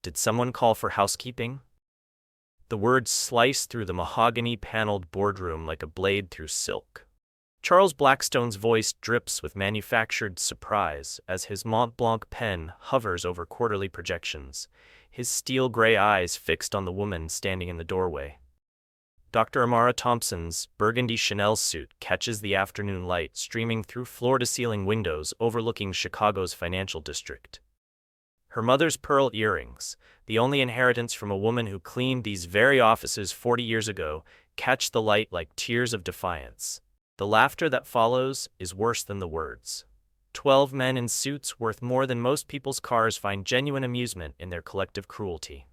Did someone call for housekeeping? The words slice through the mahogany-paneled boardroom like a blade through silk. Charles Blackstone's voice drips with manufactured surprise as his Mont Blanc pen hovers over quarterly projections, his steel-gray eyes fixed on the woman standing in the doorway. Dr. Amara Thompson's burgundy Chanel suit catches the afternoon light streaming through floor-to-ceiling windows overlooking Chicago's financial district. Her mother's pearl earrings, the only inheritance from a woman who cleaned these very offices 40 years ago, catch the light like tears of defiance. The laughter that follows is worse than the words. 12 men in suits worth more than most people's cars find genuine amusement in their collective cruelty.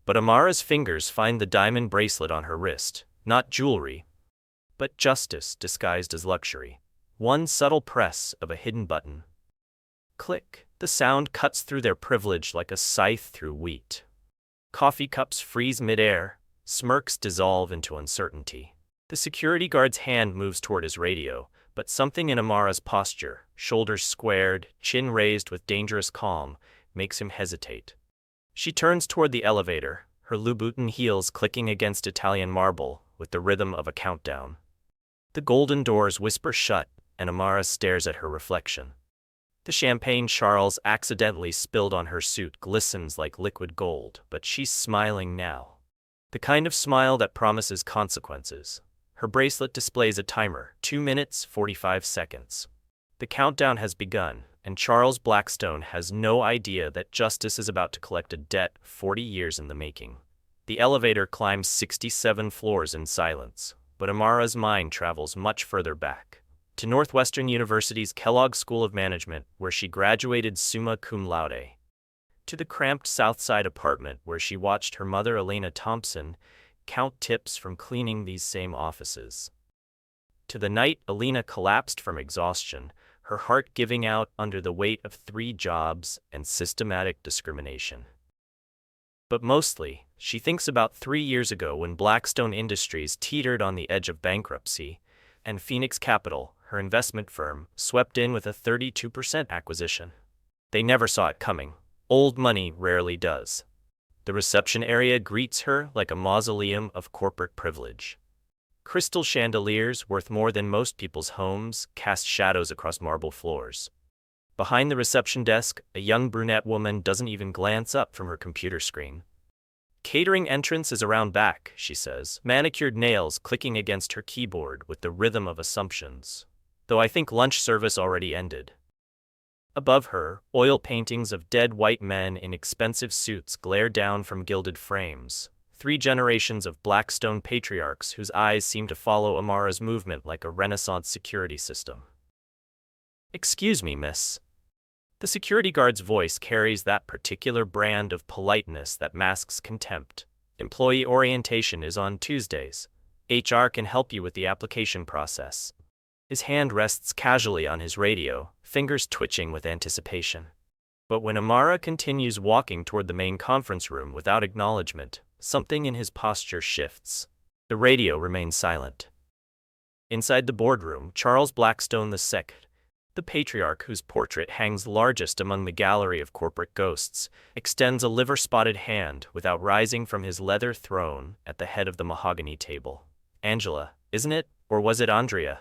But Amara's fingers find the diamond bracelet on her wrist, not jewelry, but justice disguised as luxury. One subtle press of a hidden button. Click. The sound cuts through their privilege like a scythe through wheat. Coffee cups freeze midair, smirks dissolve into uncertainty. The security guard's hand moves toward his radio, but something in Amara's posture, shoulders squared, chin raised with dangerous calm, makes him hesitate. She turns toward the elevator, her Louboutin heels clicking against Italian marble with the rhythm of a countdown. The golden doors whisper shut, and Amara stares at her reflection. The champagne Charles accidentally spilled on her suit glistens like liquid gold, but she's smiling now. The kind of smile that promises consequences. Her bracelet displays a timer, 2 minutes, 45 seconds. The countdown has begun, and Charles Blackstone has no idea that justice is about to collect a debt 40 years in the making. The elevator climbs 67 floors in silence, but Amara's mind travels much further back. To Northwestern University's Kellogg School of Management, where she graduated summa cum laude. To the cramped South Side apartment where she watched her mother Elena Thompson count tips from cleaning these same offices. To the night Elena collapsed from exhaustion, her heart giving out under the weight of 3 jobs and systematic discrimination. But mostly, she thinks about 3 years ago when Blackstone Industries teetered on the edge of bankruptcy, and Phoenix Capital, her investment firm, swept in with a 32% acquisition. They never saw it coming. Old money rarely does. The reception area greets her like a mausoleum of corporate privilege. Crystal chandeliers worth more than most people's homes cast shadows across marble floors. Behind the reception desk, a young brunette woman doesn't even glance up from her computer screen. Catering entrance is around back, she says, manicured nails clicking against her keyboard with the rhythm of assumptions. Though I think lunch service already ended. Above her, oil paintings of dead white men in expensive suits glare down from gilded frames. 3 generations of Blackstone patriarchs whose eyes seem to follow Amara's movement like a Renaissance security system. Excuse me, miss. The security guard's voice carries that particular brand of politeness that masks contempt. Employee orientation is on Tuesdays. HR can help you with the application process. His hand rests casually on his radio, fingers twitching with anticipation. But when Amara continues walking toward the main conference room without acknowledgement, something in his posture shifts. The radio remains silent. Inside the boardroom, Charles Blackstone II, the patriarch whose portrait hangs largest among the gallery of corporate ghosts, extends a liver-spotted hand without rising from his leather throne at the head of the mahogany table. Angela, isn't it? Or was it Andrea?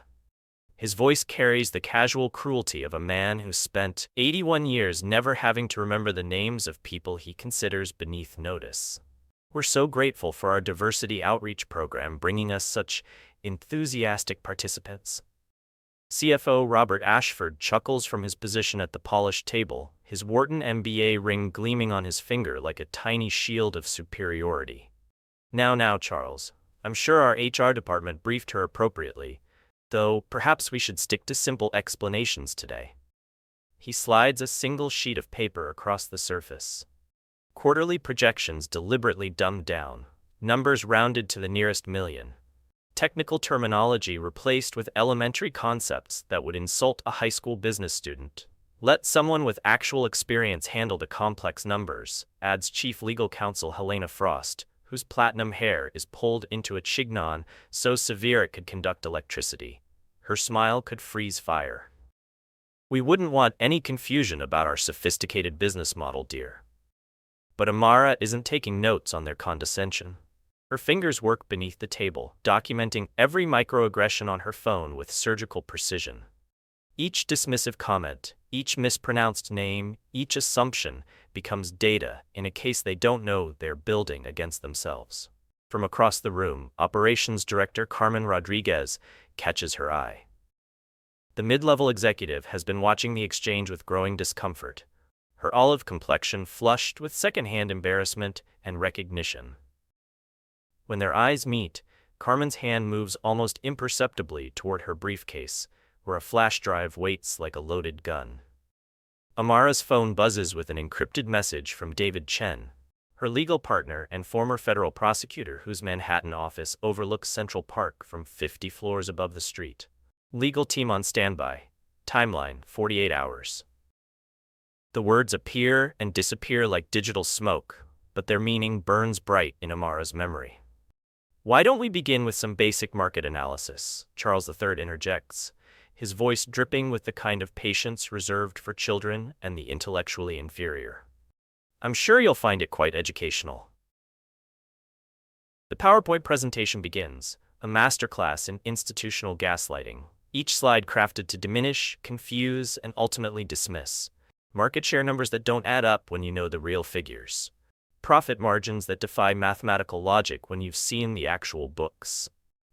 His voice carries the casual cruelty of a man who spent 81 years never having to remember the names of people he considers beneath notice. We're so grateful for our diversity outreach program bringing us such enthusiastic participants. CFO Robert Ashford chuckles from his position at the polished table, his Wharton MBA ring gleaming on his finger like a tiny shield of superiority. Now, Charles, I'm sure our HR department briefed her appropriately, though perhaps we should stick to simple explanations today. He slides a single sheet of paper across the surface. Quarterly projections deliberately dumbed down, numbers rounded to the nearest million. Technical terminology replaced with elementary concepts that would insult a high school business student. Let someone with actual experience handle the complex numbers, adds Chief Legal Counsel Helena Frost, whose platinum hair is pulled into a chignon so severe it could conduct electricity. Her smile could freeze fire. We wouldn't want any confusion about our sophisticated business model, dear. But Amara isn't taking notes on their condescension. Her fingers work beneath the table, documenting every microaggression on her phone with surgical precision. Each dismissive comment, each mispronounced name, each assumption becomes data in a case they don't know they're building against themselves. From across the room, Operations Director Carmen Rodriguez catches her eye. The mid-level executive has been watching the exchange with growing discomfort, her olive complexion flushed with secondhand embarrassment and recognition. When their eyes meet, Carmen's hand moves almost imperceptibly toward her briefcase, where a flash drive waits like a loaded gun. Amara's phone buzzes with an encrypted message from David Chen, her legal partner and former federal prosecutor whose Manhattan office overlooks Central Park from 50 floors above the street. Legal team on standby. Timeline, 48 hours. The words appear and disappear like digital smoke, but their meaning burns bright in Amara's memory. "Why don't we begin with some basic market analysis?" Charles III interjects, his voice dripping with the kind of patience reserved for children and the intellectually inferior. "I'm sure you'll find it quite educational." The PowerPoint presentation begins, a masterclass in institutional gaslighting, each slide crafted to diminish, confuse, and ultimately dismiss. Market share numbers that don't add up when you know the real figures. Profit margins that defy mathematical logic when you've seen the actual books.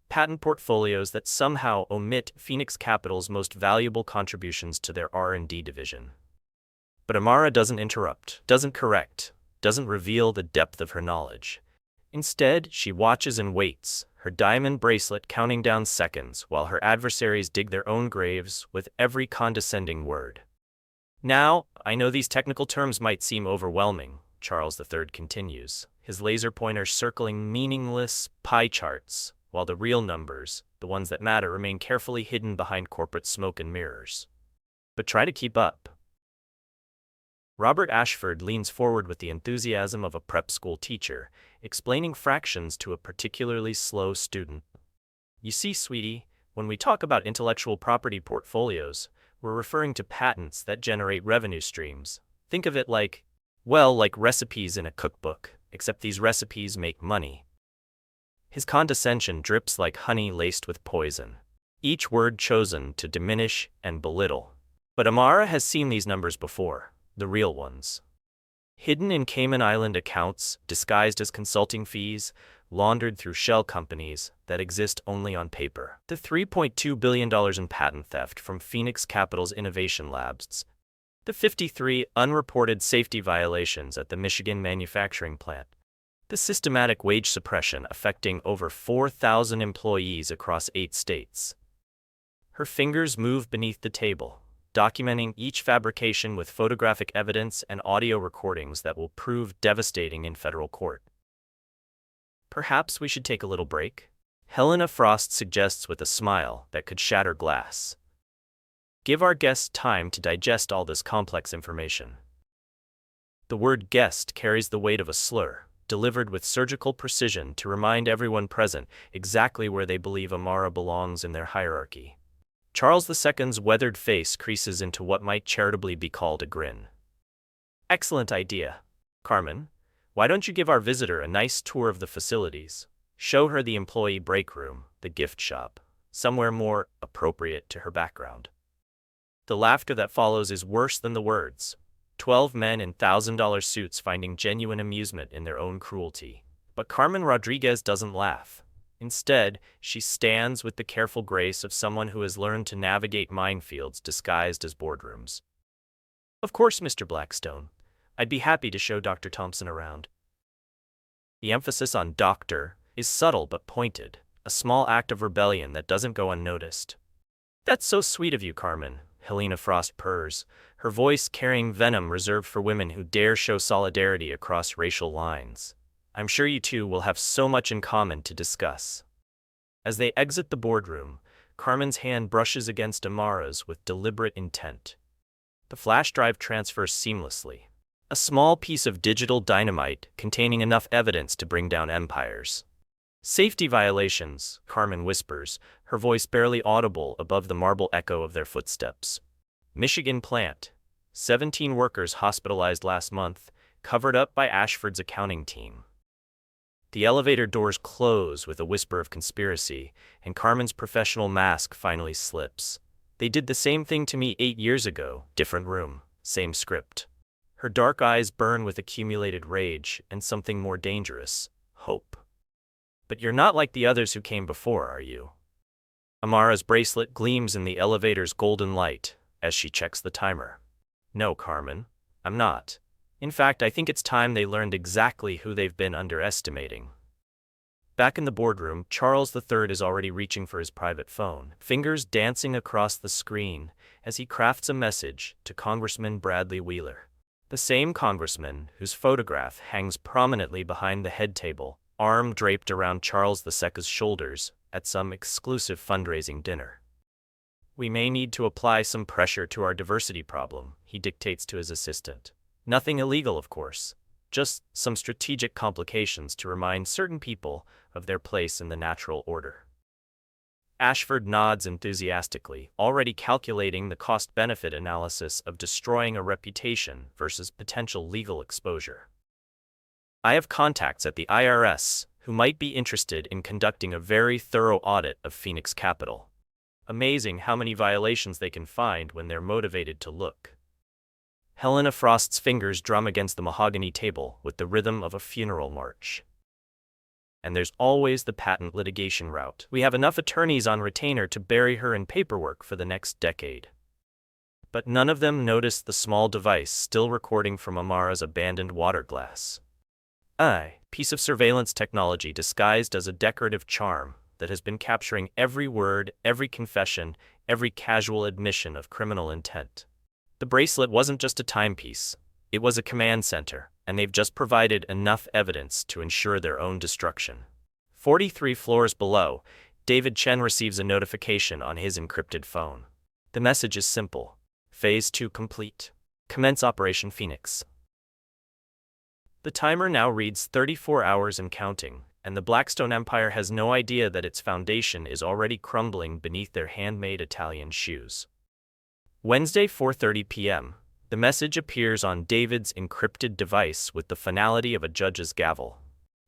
Patent portfolios that somehow omit Phoenix Capital's most valuable contributions to their R&D division. But Amara doesn't interrupt, doesn't correct, doesn't reveal the depth of her knowledge. Instead, she watches and waits, her diamond bracelet counting down seconds while her adversaries dig their own graves with every condescending word. "Now, I know these technical terms might seem overwhelming," Charles III continues, his laser pointer circling meaningless pie charts, while the real numbers, the ones that matter, remain carefully hidden behind corporate smoke and mirrors. "But try to keep up." Robert Ashford leans forward with the enthusiasm of a prep school teacher, explaining fractions to a particularly slow student. "You see, sweetie, when we talk about intellectual property portfolios, we're referring to patents that generate revenue streams. Think of it like recipes in a cookbook, except these recipes make money." His condescension drips like honey laced with poison, each word chosen to diminish and belittle. But Amara has seen these numbers before, the real ones. Hidden in Cayman Island accounts, disguised as consulting fees, laundered through shell companies that exist only on paper. The $3.2 billion in patent theft from Phoenix Capital's innovation labs. The 53 unreported safety violations at the Michigan manufacturing plant. The systematic wage suppression affecting over 4,000 employees across 8 states. Her fingers move beneath the table, documenting each fabrication with photographic evidence and audio recordings that will prove devastating in federal court. "Perhaps we should take a little break?" Helena Frost suggests with a smile that could shatter glass. "Give our guests time to digest all this complex information." The word guest carries the weight of a slur, delivered with surgical precision to remind everyone present exactly where they believe Amara belongs in their hierarchy. Charles II's weathered face creases into what might charitably be called a grin. "Excellent idea. Carmen, why don't you give our visitor a nice tour of the facilities? Show her the employee break room, the gift shop, somewhere more appropriate to her background." The laughter that follows is worse than the words. 12 men in $1,000 suits finding genuine amusement in their own cruelty. But Carmen Rodriguez doesn't laugh. Instead, she stands with the careful grace of someone who has learned to navigate minefields disguised as boardrooms. "Of course, Mr. Blackstone. I'd be happy to show Dr. Thompson around." The emphasis on doctor is subtle but pointed, a small act of rebellion that doesn't go unnoticed. "That's so sweet of you, Carmen," Helena Frost purrs, her voice carrying venom reserved for women who dare show solidarity across racial lines. "I'm sure you two will have so much in common to discuss." As they exit the boardroom, Carmen's hand brushes against Amara's with deliberate intent. The flash drive transfers seamlessly. A small piece of digital dynamite containing enough evidence to bring down empires. "Safety violations," Carmen whispers, her voice barely audible above the marble echo of their footsteps. "Michigan plant. 17 workers hospitalized last month, covered up by Ashford's accounting team. The elevator doors close with a whisper of conspiracy, and Carmen's professional mask finally slips. They did the same thing to me 8 years ago, different room, same script. Her dark eyes burn with accumulated rage and something more dangerous, hope. But you're not like the others who came before, are you? Amara's bracelet gleams in the elevator's golden light as she checks the timer. No, Carmen, I'm not. In fact, I think it's time they learned exactly who they've been underestimating. Back in the boardroom, Charles III is already reaching for his private phone, fingers dancing across the screen as he crafts a message to Congressman Bradley Wheeler. The same congressman whose photograph hangs prominently behind the head table, arm draped around Charles II's shoulders at some exclusive fundraising dinner. We may need to apply some pressure to our diversity problem, he dictates to his assistant. Nothing illegal, of course, just some strategic complications to remind certain people of their place in the natural order. Ashford nods enthusiastically, already calculating the cost-benefit analysis of destroying a reputation versus potential legal exposure. I have contacts at the IRS who might be interested in conducting a very thorough audit of Phoenix Capital. Amazing how many violations they can find when they're motivated to look. Helena Frost's fingers drum against the mahogany table with the rhythm of a funeral march. And there's always the patent litigation route. We have enough attorneys on retainer to bury her in paperwork for the next decade. But none of them noticed the small device still recording from Amara's abandoned water glass. Piece of surveillance technology disguised as a decorative charm that has been capturing every word, every confession, every casual admission of criminal intent. The bracelet wasn't just a timepiece, it was a command center, and they've just provided enough evidence to ensure their own destruction. 43 floors below, David Chen receives a notification on his encrypted phone. The message is simple. Phase 2 complete. Commence Operation Phoenix. The timer now reads 34 hours and counting, and the Blackstone Empire has no idea that its foundation is already crumbling beneath their handmade Italian shoes. Wednesday, 4:30 p.m., the message appears on David's encrypted device with the finality of a judge's gavel.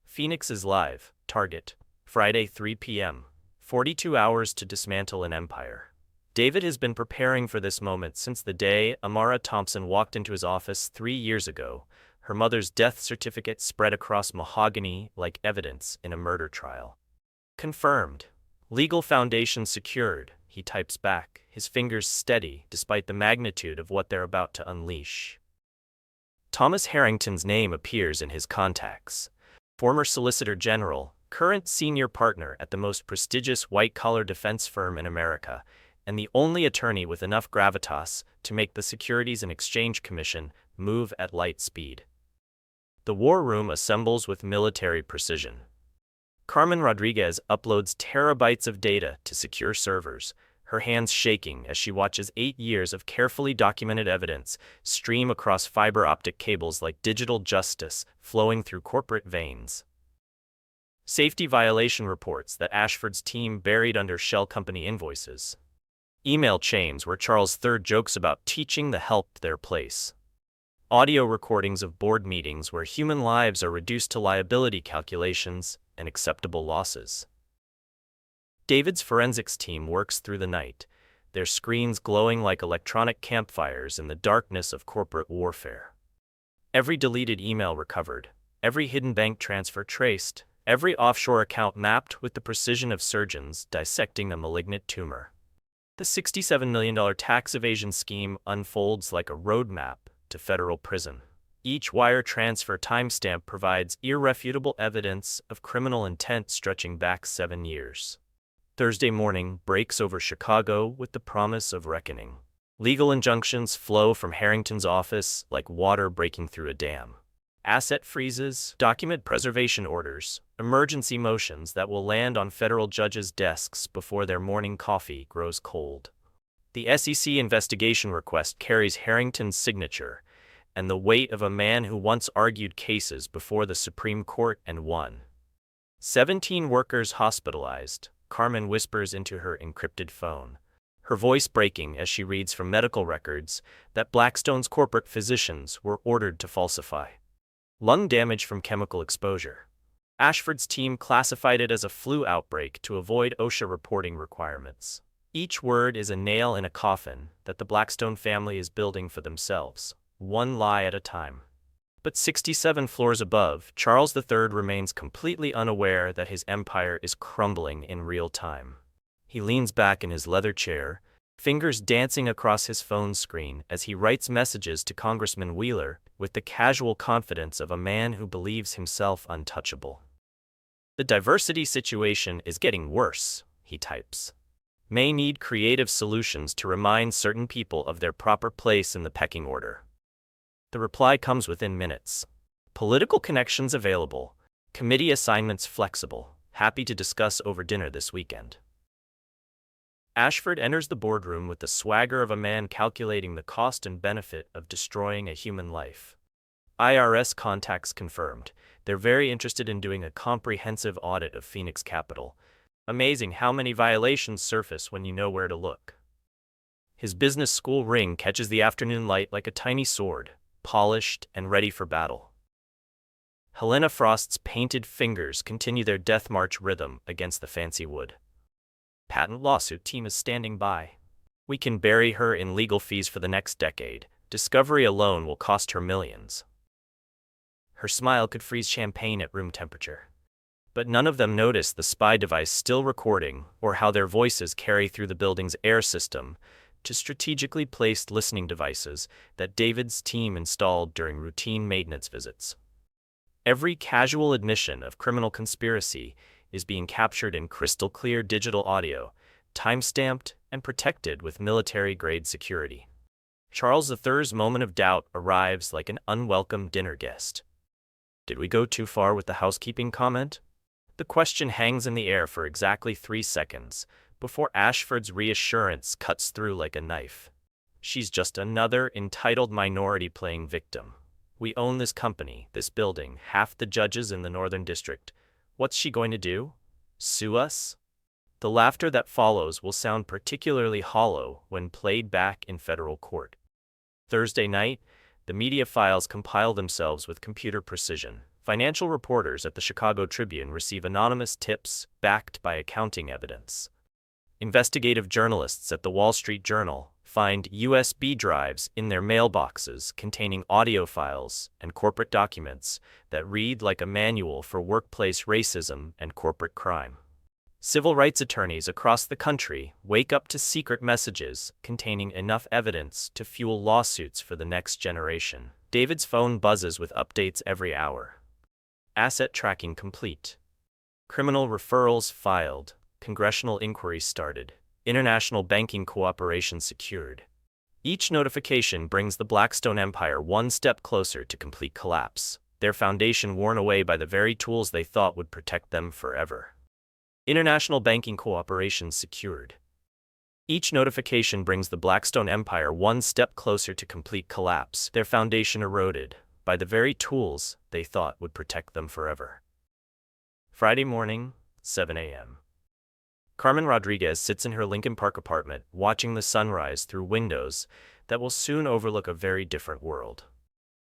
Phoenix is live. Target. Friday, 3 p.m. 42 hours to dismantle an empire. David has been preparing for this moment since the day Amara Thompson walked into his office 3 years ago, her mother's death certificate spread across mahogany like evidence in a murder trial. Confirmed. Legal foundation secured, he types back, his fingers steady despite the magnitude of what they're about to unleash. Thomas Harrington's name appears in his contacts. Former Solicitor General, current senior partner at the most prestigious white-collar defense firm in America, and the only attorney with enough gravitas to make the Securities and Exchange Commission move at light speed. The war room assembles with military precision. Carmen Rodriguez uploads terabytes of data to secure servers, her hands shaking as she watches 8 years of carefully documented evidence stream across fiber optic cables like digital justice flowing through corporate veins. Safety violation reports that Ashford's team buried under shell company invoices. Email chains where Charles III jokes about teaching the help their place. Audio recordings of board meetings where human lives are reduced to liability calculations and acceptable losses. David's forensics team works through the night, their screens glowing like electronic campfires in the darkness of corporate warfare. Every deleted email recovered, every hidden bank transfer traced, every offshore account mapped with the precision of surgeons dissecting a malignant tumor. The $67 million tax evasion scheme unfolds like a roadmap to federal prison. Each wire transfer timestamp provides irrefutable evidence of criminal intent stretching back 7 years. Thursday morning breaks over Chicago with the promise of reckoning. Legal injunctions flow from Harrington's office like water breaking through a dam. Asset freezes, document preservation orders, emergency motions that will land on federal judges' desks before their morning coffee grows cold. The SEC investigation request carries Harrington's signature and the weight of a man who once argued cases before the Supreme Court and won. 17 workers hospitalized, Carmen whispers into her encrypted phone, her voice breaking as she reads from medical records that Blackstone's corporate physicians were ordered to falsify. Lung damage from chemical exposure. Ashford's team classified it as a flu outbreak to avoid OSHA reporting requirements. Each word is a nail in a coffin that the Blackstone family is building for themselves, one lie at a time. But 67 floors above, Charles III remains completely unaware that his empire is crumbling in real time. He leans back in his leather chair, fingers dancing across his phone screen as he writes messages to Congressman Wheeler with the casual confidence of a man who believes himself untouchable. The diversity situation is getting worse, he types. May need creative solutions to remind certain people of their proper place in the pecking order. The reply comes within minutes. Political connections available. Committee assignments flexible. Happy to discuss over dinner this weekend. Ashford enters the boardroom with the swagger of a man calculating the cost and benefit of destroying a human life. IRS contacts confirmed. They're very interested in doing a comprehensive audit of Phoenix Capital. Amazing how many violations surface when you know where to look. His business school ring catches the afternoon light like a tiny sword, polished and ready for battle. Helena Frost's painted fingers continue their death march rhythm against the fancy wood. Patent lawsuit team is standing by. We can bury her in legal fees for the next decade. Discovery alone will cost her millions. Her smile could freeze champagne at room temperature. But none of them notice the spy device still recording or how their voices carry through the building's air system to strategically placed listening devices that David's team installed during routine maintenance visits. Every casual admission of criminal conspiracy is being captured in crystal-clear digital audio, time-stamped and protected with military-grade security. Charles III's moment of doubt arrives like an unwelcome dinner guest. Did we go too far with the housekeeping comment? The question hangs in the air for exactly 3 seconds before Ashford's reassurance cuts through like a knife. She's just another entitled minority playing victim. We own this company, this building, half the judges in the Northern District. What's she going to do? Sue us? The laughter that follows will sound particularly hollow when played back in federal court. Thursday night, the media files compile themselves with computer precision. Financial reporters at the Chicago Tribune receive anonymous tips backed by accounting evidence. Investigative journalists at the Wall Street Journal find USB drives in their mailboxes containing audio files and corporate documents that read like a manual for workplace racism and corporate crime. Civil rights attorneys across the country wake up to secret messages containing enough evidence to fuel lawsuits for the next generation. David's phone buzzes with updates every hour. Asset tracking complete. Criminal referrals filed. Congressional inquiries started. International banking cooperation secured. Each notification brings the Blackstone empire one step closer to complete collapse, their foundation worn away by the very tools they thought would protect them forever. International banking cooperation secured. Each notification brings the Blackstone empire one step closer to complete collapse, their foundation eroded by the very tools they thought would protect them forever. Friday morning, 7 a.m. Carmen Rodriguez sits in her Lincoln Park apartment, watching the sunrise through windows that will soon overlook a very different world.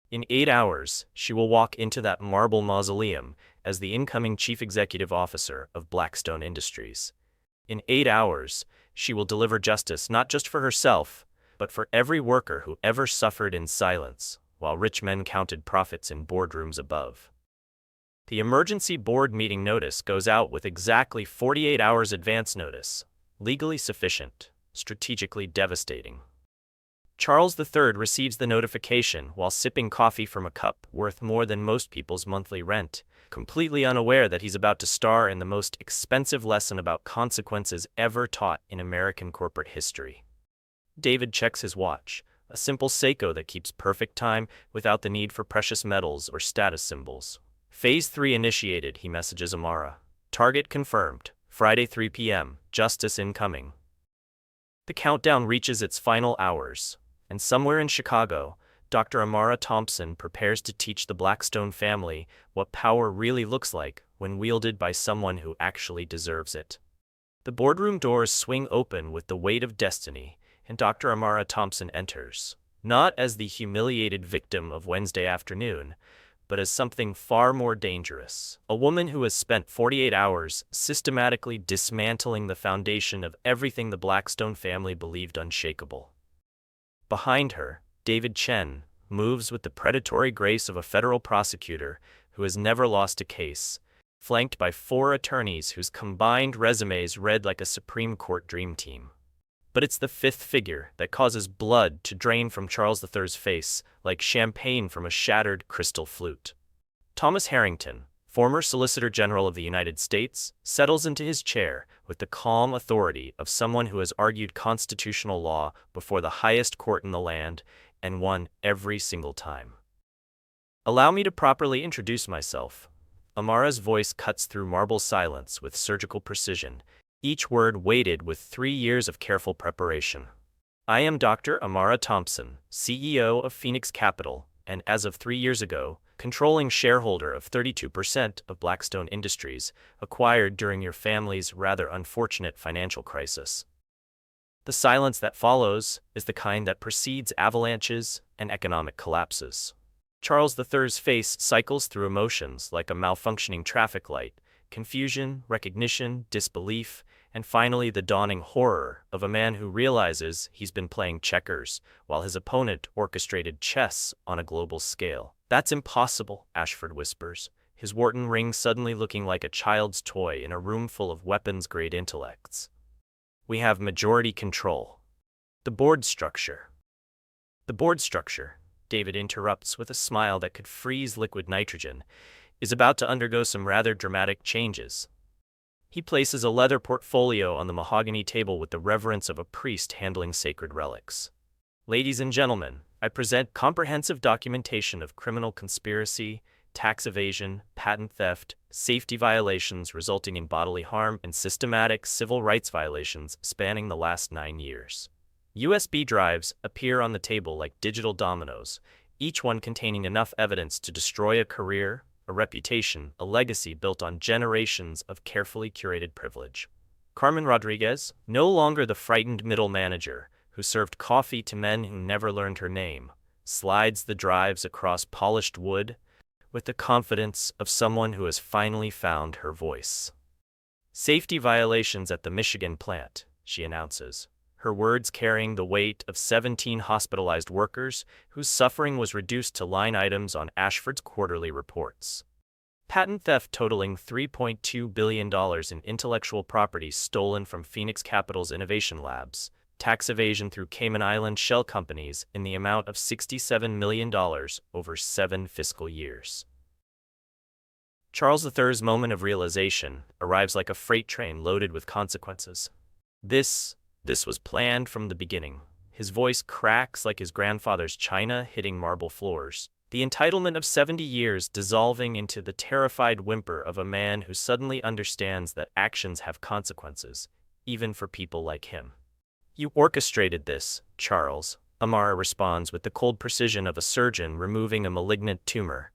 In 8 hours, she will walk into that marble mausoleum as the incoming chief executive officer of Blackstone Industries. In 8 hours, she will deliver justice not just for herself, but for every worker who ever suffered in silence while rich men counted profits in boardrooms above. The emergency board meeting notice goes out with exactly 48 hours advance notice, legally sufficient, strategically devastating. Charles III receives the notification while sipping coffee from a cup worth more than most people's monthly rent, completely unaware that he's about to star in the most expensive lesson about consequences ever taught in American corporate history. David checks his watch, a simple Seiko that keeps perfect time without the need for precious metals or status symbols. Phase 3 initiated, he messages Amara. Target confirmed. Friday 3 p.m. Justice incoming. The countdown reaches its final hours, and somewhere in Chicago, Dr. Amara Thompson prepares to teach the Blackstone family what power really looks like when wielded by someone who actually deserves it. The boardroom doors swing open with the weight of destiny, and Dr. Amara Thompson enters, not as the humiliated victim of Wednesday afternoon, but as something far more dangerous. A woman who has spent 48 hours systematically dismantling the foundation of everything the Blackstone family believed unshakable. Behind her, David Chen moves with the predatory grace of a federal prosecutor who has never lost a case, flanked by 4 attorneys whose combined resumes read like a Supreme Court dream team. But it's the 5th figure that causes blood to drain from Charles III's face like champagne from a shattered crystal flute. Thomas Harrington, former Solicitor General of the United States, settles into his chair with the calm authority of someone who has argued constitutional law before the highest court in the land and won every single time. Allow me to properly introduce myself. Amara's voice cuts through marble silence with surgical precision, each word weighted with 3 years of careful preparation. I am Dr. Amara Thompson, CEO of Phoenix Capital, and as of 3 years ago, controlling shareholder of 32% of Blackstone Industries, acquired during your family's rather unfortunate financial crisis. The silence that follows is the kind that precedes avalanches and economic collapses. Charles III's face cycles through emotions like a malfunctioning traffic light: confusion, recognition, disbelief, and finally the dawning horror of a man who realizes he's been playing checkers while his opponent orchestrated chess on a global scale. "That's impossible," Ashford whispers, his Wharton ring suddenly looking like a child's toy in a room full of weapons-grade intellects. "We have majority control." The board structure, David interrupts with a smile that could freeze liquid nitrogen, is about to undergo some rather dramatic changes. He places a leather portfolio on the mahogany table with the reverence of a priest handling sacred relics. "Ladies and gentlemen, I present comprehensive documentation of criminal conspiracy, tax evasion, patent theft, safety violations resulting in bodily harm, and systematic civil rights violations spanning the last 9 years. USB drives appear on the table like digital dominoes, each one containing enough evidence to destroy a career, a reputation, a legacy built on generations of carefully curated privilege. Carmen Rodriguez, no longer the frightened middle manager who served coffee to men who never learned her name, slides the drives across polished wood with the confidence of someone who has finally found her voice. "Safety violations at the Michigan plant," she announces, her words carrying the weight of 17 hospitalized workers whose suffering was reduced to line items on Ashford's quarterly reports. "Patent theft totaling $3.2 billion in intellectual property stolen from Phoenix Capital's innovation labs. Tax evasion through Cayman Island shell companies in the amount of $67 million over 7 fiscal years." Charles III's moment of realization arrives like a freight train loaded with consequences. This was planned from the beginning. His voice cracks like his grandfather's china hitting marble floors, the entitlement of 70 years dissolving into the terrified whimper of a man who suddenly understands that actions have consequences, even for people like him. "You orchestrated this, Charles," Amara responds with the cold precision of a surgeon removing a malignant tumor.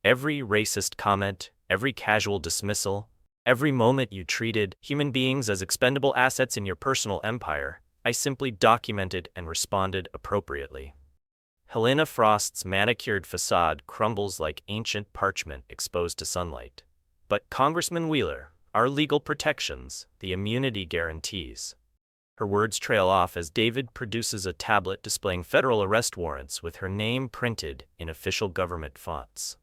"Every racist comment, every casual dismissal, every moment you treated human beings as expendable assets in your personal empire, I simply documented and responded appropriately." Helena Frost's manicured facade crumbles like ancient parchment exposed to sunlight. "But Congressman Wheeler, our legal protections, the immunity guarantees." Her words trail off as David produces a tablet displaying federal arrest warrants with her name printed in official government fonts.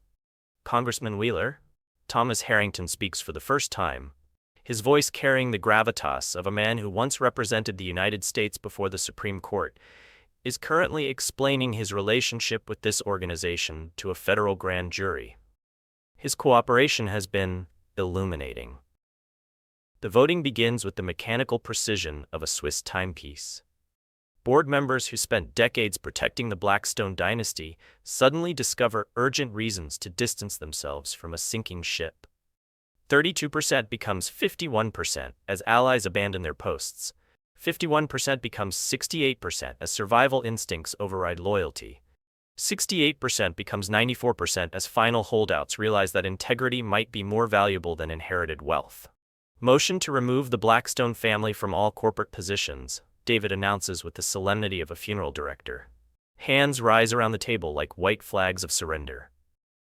"Congressman Wheeler?" Thomas Harrington speaks for the first time, his voice carrying the gravitas of a man who once represented the United States before the Supreme Court, is currently explaining his relationship with this organization to a federal grand jury. His cooperation has been illuminating. The voting begins with the mechanical precision of a Swiss timepiece. Board members who spent decades protecting the Blackstone dynasty suddenly discover urgent reasons to distance themselves from a sinking ship. 32% becomes 51% as allies abandon their posts. 51% becomes 68% as survival instincts override loyalty. 68% becomes 94% as final holdouts realize that integrity might be more valuable than inherited wealth. "Motion to remove the Blackstone family from all corporate positions," David announces with the solemnity of a funeral director. Hands rise around the table like white flags of surrender.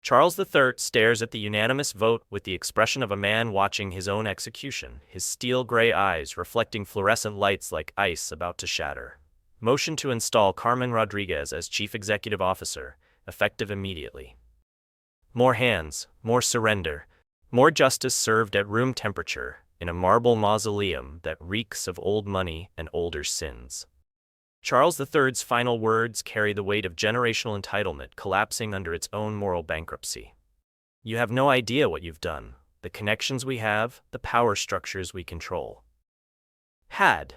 Charles III stares at the unanimous vote with the expression of a man watching his own execution, his steel-gray eyes reflecting fluorescent lights like ice about to shatter. Motion to install Carmen Rodriguez as Chief Executive Officer, effective immediately. More hands, more surrender, more justice served at room temperature, in a marble mausoleum that reeks of old money and older sins. Charles III's final words carry the weight of generational entitlement collapsing under its own moral bankruptcy. You have no idea what you've done, the connections we have, the power structures we control. Had.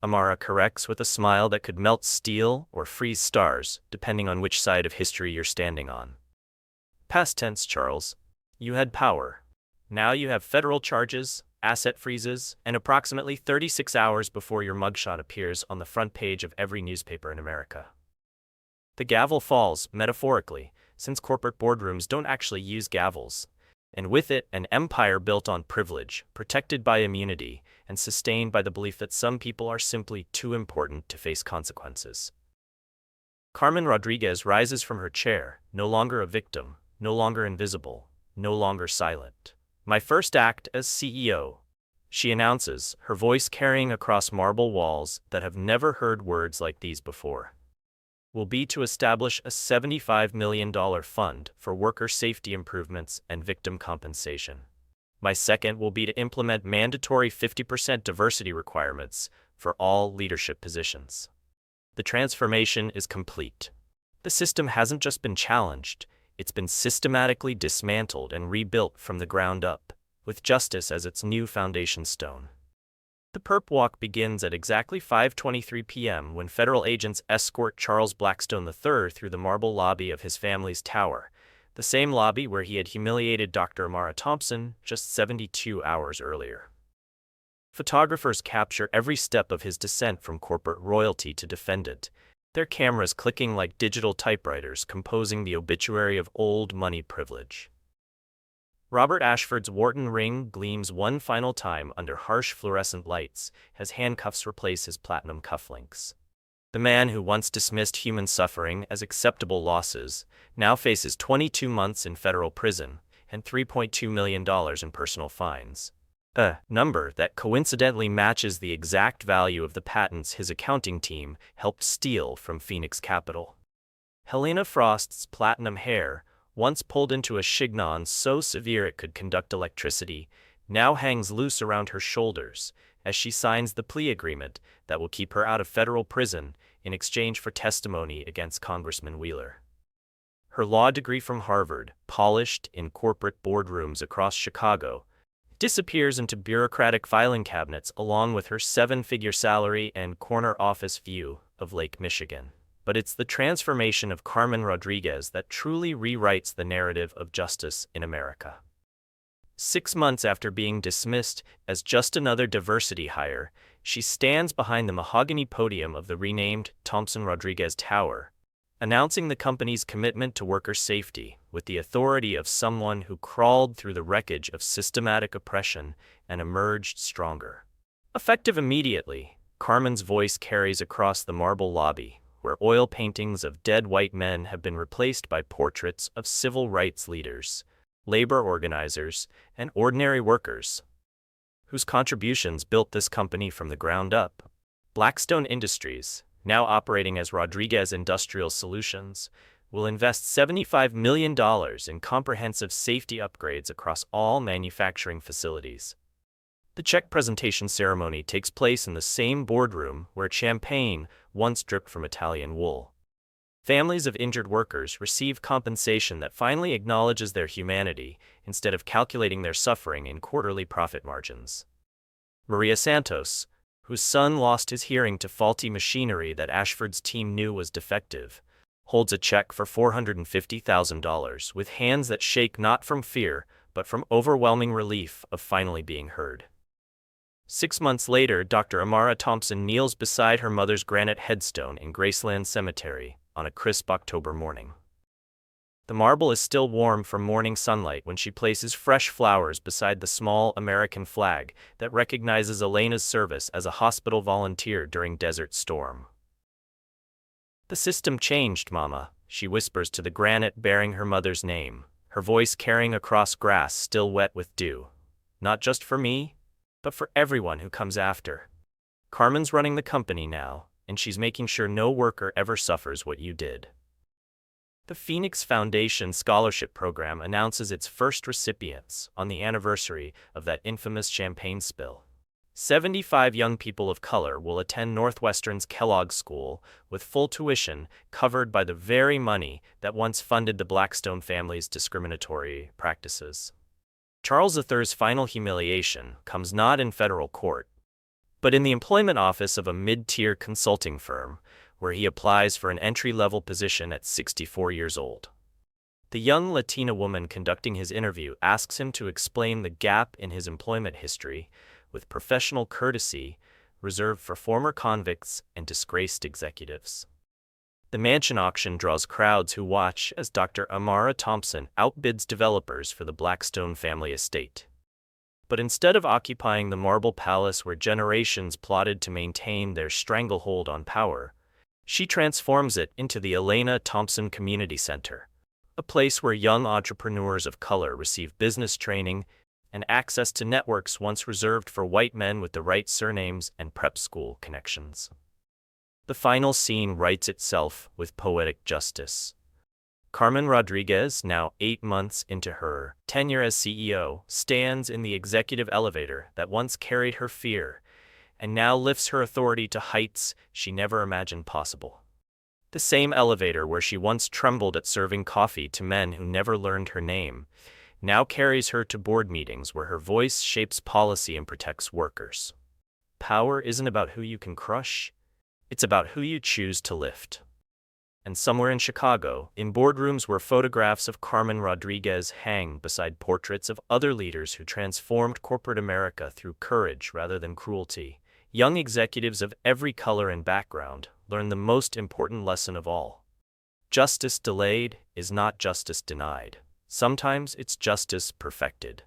Amara corrects with a smile that could melt steel or freeze stars, depending on which side of history you're standing on. Past tense, Charles. You had power. Now you have federal charges, asset freezes, and approximately 36 hours before your mugshot appears on the front page of every newspaper in America. The gavel falls, metaphorically, since corporate boardrooms don't actually use gavels, and with it an empire built on privilege, protected by immunity, and sustained by the belief that some people are simply too important to face consequences. Carmen Rodriguez rises from her chair, no longer a victim, no longer invisible, no longer silent. My first act as CEO, she announces, her voice carrying across marble walls that have never heard words like these before, will be to establish a $75 million fund for worker safety improvements and victim compensation. My second will be to implement mandatory 50% diversity requirements for all leadership positions. The transformation is complete. The system hasn't just been challenged, it's been systematically dismantled and rebuilt from the ground up, with justice as its new foundation stone. The perp walk begins at exactly 5:23 p.m. when federal agents escort Charles Blackstone III through the marble lobby of his family's tower, the same lobby where he had humiliated Dr. Amara Thompson just 72 hours earlier. Photographers capture every step of his descent from corporate royalty to defendant, their cameras clicking like digital typewriters composing the obituary of old money privilege. Robert Ashford's Wharton ring gleams one final time under harsh fluorescent lights as handcuffs replace his platinum cufflinks. The man who once dismissed human suffering as acceptable losses now faces 22 months in federal prison and $3.2 million in personal fines, a number that coincidentally matches the exact value of the patents his accounting team helped steal from Phoenix Capital. Helena Frost's platinum hair, once pulled into a chignon so severe it could conduct electricity, now hangs loose around her shoulders as she signs the plea agreement that will keep her out of federal prison in exchange for testimony against Congressman Wheeler. Her law degree from Harvard, polished in corporate boardrooms across Chicago, disappears into bureaucratic filing cabinets along with her seven-figure salary and corner office view of Lake Michigan. But it's the transformation of Carmen Rodriguez that truly rewrites the narrative of justice in America. 6 months after being dismissed as just another diversity hire, she stands behind the mahogany podium of the renamed Thompson Rodriguez Tower, announcing the company's commitment to worker safety with the authority of someone who crawled through the wreckage of systematic oppression and emerged stronger. Effective immediately, Carmen's voice carries across the marble lobby, where oil paintings of dead white men have been replaced by portraits of civil rights leaders, labor organizers, and ordinary workers, whose contributions built this company from the ground up. Blackstone Industries, now operating as Rodriguez Industrial Solutions, will invest $75 million in comprehensive safety upgrades across all manufacturing facilities. The check presentation ceremony takes place in the same boardroom where champagne once dripped from Italian wool. Families of injured workers receive compensation that finally acknowledges their humanity instead of calculating their suffering in quarterly profit margins. Maria Santos, whose son lost his hearing to faulty machinery that Ashford's team knew was defective, holds a check for $450,000 with hands that shake not from fear but from overwhelming relief of finally being heard. 6 months later, Dr. Amara Thompson kneels beside her mother's granite headstone in Graceland Cemetery on a crisp October morning. The marble is still warm from morning sunlight when she places fresh flowers beside the small American flag that recognizes Elena's service as a hospital volunteer during Desert Storm. "The system changed, Mama," she whispers to the granite bearing her mother's name, her voice carrying across grass still wet with dew. Not just for me, but for everyone who comes after. Carmen's running the company now, and she's making sure no worker ever suffers what you did. The Phoenix Foundation Scholarship Program announces its first recipients on the anniversary of that infamous champagne spill. 75 young people of color will attend Northwestern's Kellogg School with full tuition covered by the very money that once funded the Blackstone family's discriminatory practices. Charles III's final humiliation comes not in federal court, but in the employment office of a mid-tier consulting firm, where he applies for an entry-level position at 64 years old. The young Latina woman conducting his interview asks him to explain the gap in his employment history with professional courtesy reserved for former convicts and disgraced executives. The mansion auction draws crowds who watch as Dr. Amara Thompson outbids developers for the Blackstone family estate. But instead of occupying the marble palace where generations plotted to maintain their stranglehold on power, she transforms it into the Elena Thompson Community Center, a place where young entrepreneurs of color receive business training and access to networks once reserved for white men with the right surnames and prep school connections. The final scene writes itself with poetic justice. Carmen Rodriguez, now 8 months into her tenure as CEO, stands in the executive elevator that once carried her fear and now lifts her authority to heights she never imagined possible. The same elevator where she once trembled at serving coffee to men who never learned her name now carries her to board meetings where her voice shapes policy and protects workers. Power isn't about who you can crush, it's about who you choose to lift. And somewhere in Chicago, in boardrooms where photographs of Carmen Rodriguez hang beside portraits of other leaders who transformed corporate America through courage rather than cruelty, young executives of every color and background learn the most important lesson of all. Justice delayed is not justice denied. Sometimes it's justice perfected.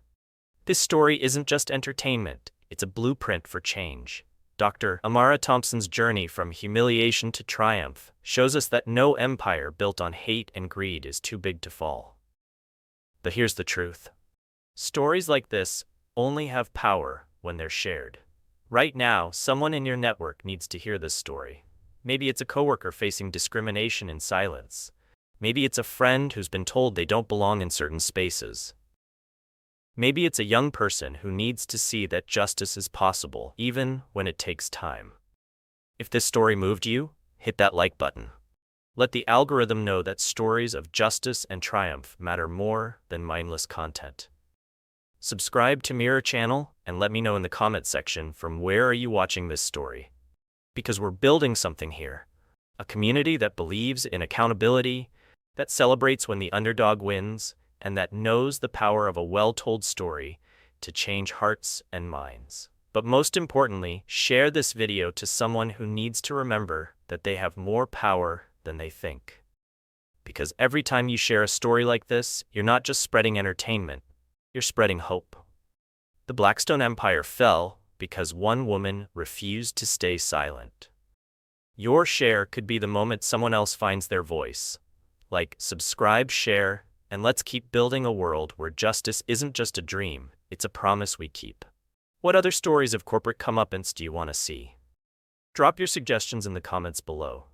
This story isn't just entertainment, it's a blueprint for change. Dr. Amara Thompson's journey from humiliation to triumph shows us that no empire built on hate and greed is too big to fall. But here's the truth. Stories like this only have power when they're shared. Right now, someone in your network needs to hear this story. Maybe it's a coworker facing discrimination in silence. Maybe it's a friend who's been told they don't belong in certain spaces. Maybe it's a young person who needs to see that justice is possible, even when it takes time. If this story moved you, hit that like button. Let the algorithm know that stories of justice and triumph matter more than mindless content. Subscribe to Mirror Channel and let me know in the comment section from where are you watching this story. Because we're building something here. A community that believes in accountability, that celebrates when the underdog wins, and that knows the power of a well-told story to change hearts and minds. But most importantly, share this video to someone who needs to remember that they have more power than they think. Because every time you share a story like this, you're not just spreading entertainment, you're spreading hope. The Blackstone Empire fell because one woman refused to stay silent. Your share could be the moment someone else finds their voice. Like, subscribe, share, and let's keep building a world where justice isn't just a dream, it's a promise we keep. What other stories of corporate comeuppance do you want to see? Drop your suggestions in the comments below.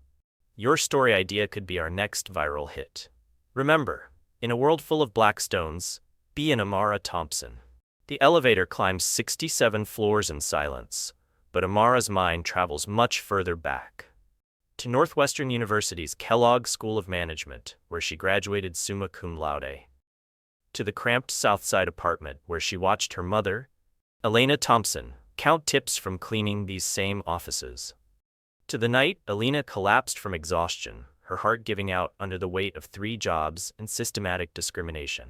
Your story idea could be our next viral hit. Remember, in a world full of Blackstones, be an Amara Thompson. The elevator climbs 67 floors in silence, but Amara's mind travels much further back. To Northwestern University's Kellogg School of Management, where she graduated summa cum laude. To the cramped Southside apartment where she watched her mother, Elena Thompson, count tips from cleaning these same offices. To the night Elena collapsed from exhaustion, her heart giving out under the weight of 3 jobs and systematic discrimination.